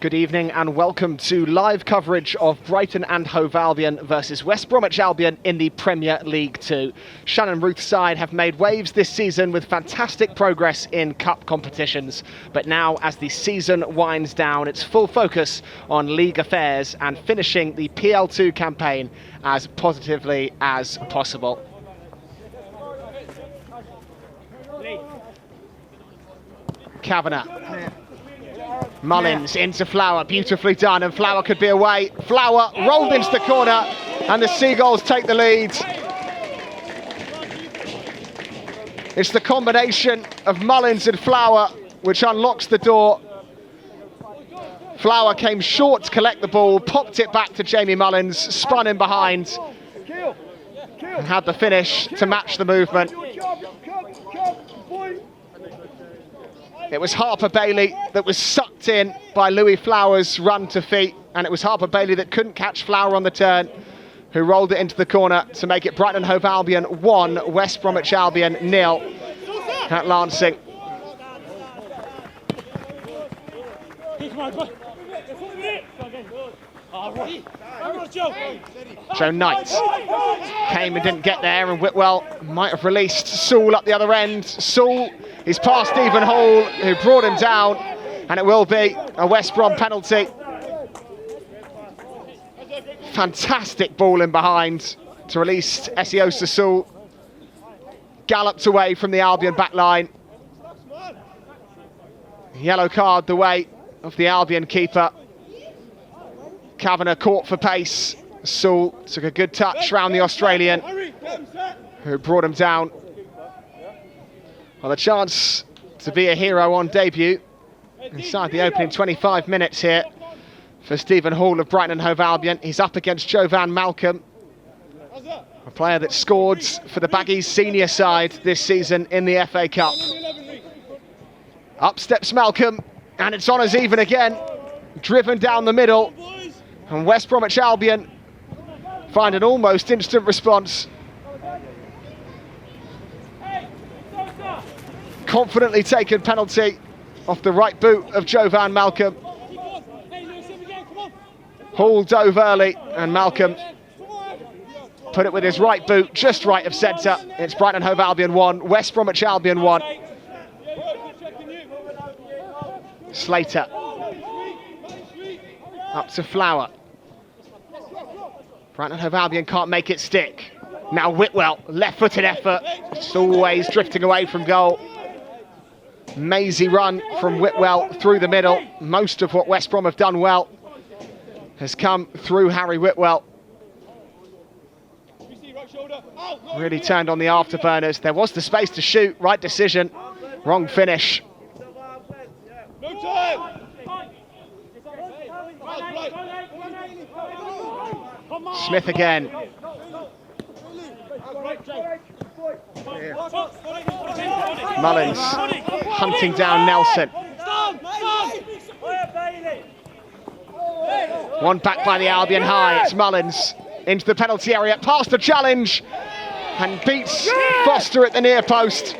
Good evening and welcome to live coverage of Brighton and Hove Albion versus West Bromwich Albion in the Premier League 2. Shannon Ruth's side have made waves this season with fantastic progress in cup competitions, but now as the season winds down, it's full focus on league affairs and finishing the PL2 campaign as positively as possible. Kavanagh. Mullins into Flower, beautifully done, and Flower could be away. Flower rolled into the corner, and the Seagulls take the lead. It's the combination of Mullins and Flower which unlocks the door. Flower came short to collect the ball, popped it back to Jamie Mullins, spun in behind, and had the finish to match the movement. It was Harper Bailey that was sucked in by Louis Flower's run to feet, and it was Harper Bailey that couldn't catch Flower on the turn, who rolled it into the corner to make it Brighton Hove Albion 1, West Bromwich Albion 0 at Lancing. Joe Knight came and didn't get there, and Whitwell might have released Sewell up the other end. Sewell is past Stephen Hall, who brought him down, and it will be a West Brom penalty. Fantastic ball in behind to release Esiosa Sewell. Galloped away from the Albion back line. Yellow card the way of the Albion keeper. Kavanagh caught for pace. Sewell took a good touch round the Australian, who brought him down. Well, the chance to be a hero on debut inside the opening 25 minutes here for Stephen Hall of Brighton and Hove Albion. He's up against Jovan Malcolm, a player that scored for the Baggies senior side this season in the FA Cup. Up steps Malcolm, and it's on as even again, driven down the middle, and West Bromwich Albion find an almost instant response. Confidently taken penalty off the right boot of Jovan Malcolm. Hall dove early, and Malcolm put it with his right boot just right of centre. It's Brighton Hove Albion 1, West Bromwich Albion 1. Slater up to Flower. Brighton Hove Albion can't make it stick. Now Whitwell, left-footed effort, just always drifting away from goal. Mazy run from Whitwell through the middle. Most of what West Brom have done well has come through Harry Whitwell. Really turned on the afterburners. There was the space to shoot, right decision, wrong finish. Smith again. Mullins hunting down Nelson. One back by the Albion high. It's Mullins into the penalty area, past the challenge, and beats Foster at the near post.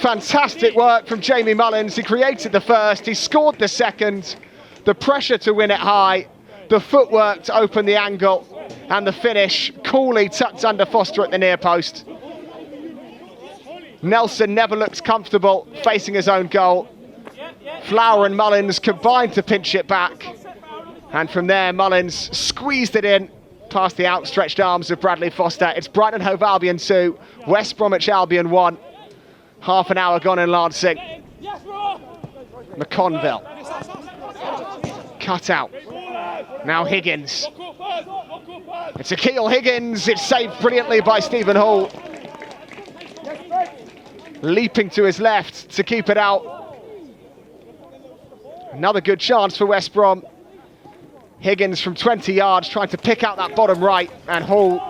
Fantastic work from Jamie Mullins. He created the first, he scored the second. The pressure to win it high, the footwork to open the angle, and the finish coolly tucked under Foster at the near post. Nelson never looks comfortable facing his own goal. Flower and Mullins combined to pinch it back, and from there Mullins squeezed it in past the outstretched arms of Bradley Foster. It's Brighton Hove Albion 2, West Bromwich Albion 1. Half an hour gone in Lancing. McConville cut out. Now Higgins. It's Akil Higgins. It's saved brilliantly by Stephen Hall. Leaping to his left to keep it out. Another good chance for West Brom. Higgins from 20 yards trying to pick out that bottom right, and Hall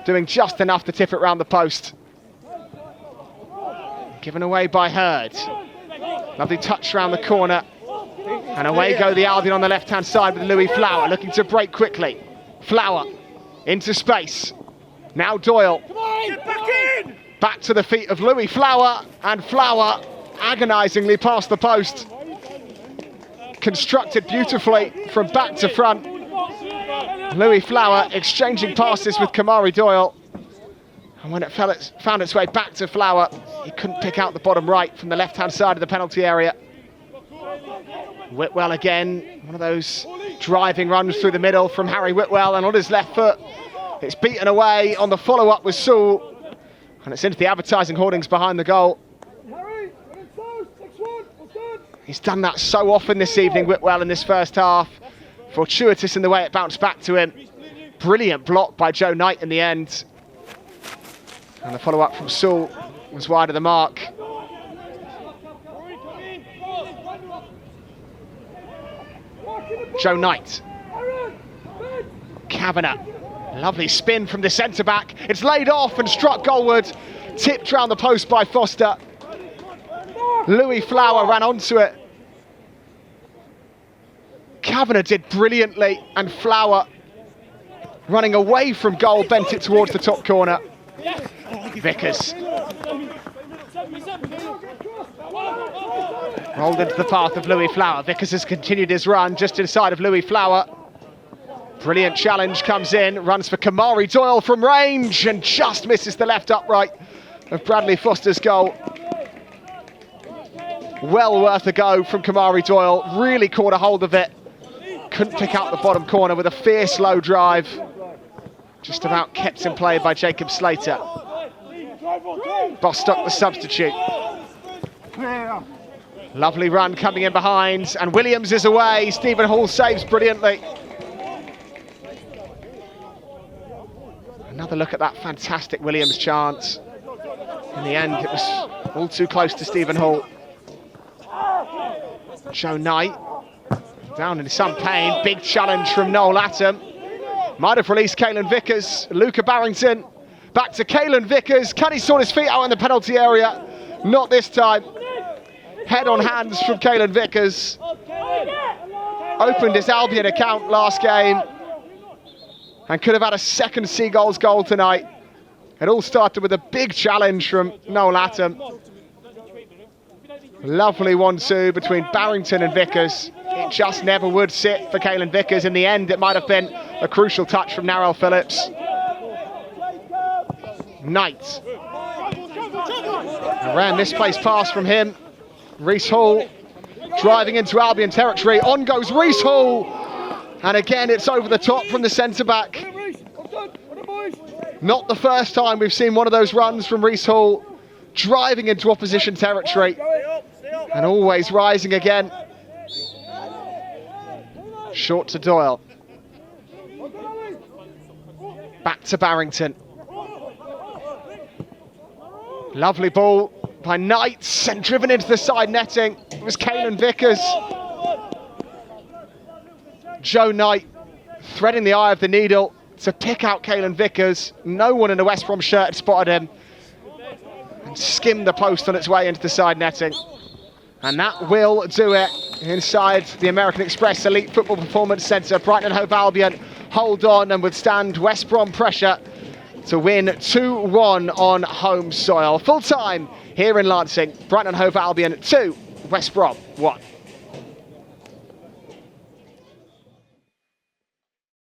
doing just enough to tip it round the post. Given away by Hurd. Lovely touch round the corner. And away go the Albion on the left-hand side with Louis Flower looking to break quickly. Flower into space. Now Doyle. Back to the feet of Louis Flower, and Flower agonisingly past the post. constructed beautifully from back to front. Louis Flower exchanging passes with Kamari Doyle. And when it found its way back to Flower, he couldn't pick out the bottom right from the left-hand side of the penalty area. Whitwell again, one of those driving runs through the middle from Harry Whitwell, and on his left foot, it's beaten away on the follow-up with Sewell. And it's into the advertising hoardings behind the goal. He's done that so often this evening, Whitwell, in this first half. Fortuitous in the way it bounced back to him. Brilliant block by Joe Knight in the end. And the follow-up from Sewell was wide of the mark. Joe Knight. Kavanagh. Lovely spin from the centre-back. It's laid off and struck goalward. Tipped round the post by Foster. Louis Flower ran onto it. Kavanagh did brilliantly, and Flower, running away from goal, bent it towards the top corner. Vickers. Rolled into the path of Louis Flower. Vickers has continued his run just inside of Louis Flower. Brilliant challenge comes in, runs for Kamari Doyle from range and just misses the left upright of Bradley Foster's goal. Well worth a go from Kamari Doyle, really caught a hold of it. Couldn't pick out the bottom corner with a fierce low drive. Just about kept in play by Jacob Slater. Bostock the substitute. Lovely run coming in behind, and Williams is away. Stephen Hall saves brilliantly. Another look at that fantastic Williams chance. In the end, it was all too close to Stephen Hall. Joe Knight, down in some pain. Big challenge from Noel Atom. Might have released Caelan Vickers. Luca Barrington, back to Caelan Vickers. Can he sort his feet out in the penalty area? Not this time. Head on hands from Caelan Vickers. Opened his Albion account last game and could have had a second Seagulls goal tonight. It all started with a big challenge from Noel Atom. Lovely 1-2 between Barrington and Vickers. It just never would sit for Caelan Vickers. In the end, it might have been a crucial touch from Narelle Phillips. Knight. A rare misplaced pass from him. Reece Hall driving into Albion territory. On goes Reece Hall. And again, it's over the top from the centre-back. Not the first time we've seen one of those runs from Reece Hall, driving into opposition territory and always rising again. Short to Doyle. Back to Barrington. Lovely ball by Knight and driven into the side netting. It was Caelan Vickers. Joe Knight threading the eye of the needle to pick out Caelan Vickers. No one in the West Brom shirt had spotted him. And skimmed the post on its way into the side netting. And that will do it inside the American Express Elite Football Performance Centre. Brighton and Hove Albion hold on and withstand West Brom pressure to win 2-1 on home soil. Full time here in Lancing. Brighton and Hove Albion 2, West Brom 1.